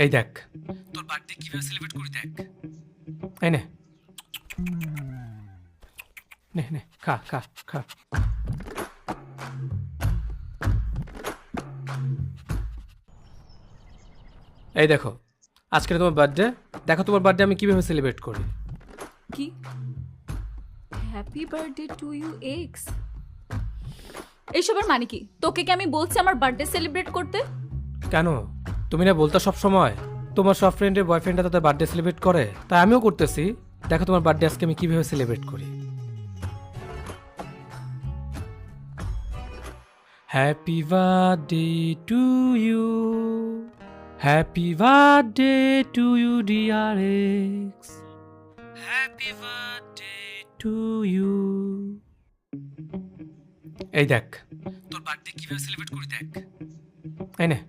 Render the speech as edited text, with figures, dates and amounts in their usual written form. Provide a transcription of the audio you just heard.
এই দেখ, তোর বার্থডে কিভাবে সেলিব্রেট করি দেখ। এই নে নে নে, খা খা খা। এই দেখো, আজকে তোমার বার্থডে। দেখো তোমার বার্থডে আমি কিভাবে সেলিব্রেট করি। কি? Happy birthday to you X? এইসবের মানে কি? তোকে কি আমি বলছি আমার বার্থডে সেলিব্রেট করতে? কেন, তুমি না বলতো সব সময় তোমার সব ফ্রেন্ডের বয়ফ্রেন্ডরা তাদের বার্থডে সেলিব্রেট করে, তাই আমিও করতেছি। দেখো তোমার বার্থডে আজকে আমি কিভাবে সেলিব্রেট করি। Happy birthday to you, happy birthday to you dear X, happy birthday to you. এই দেখ, তোর বার্থডে কিভাবে সেলিব্রেট করি দেখ। এই নে।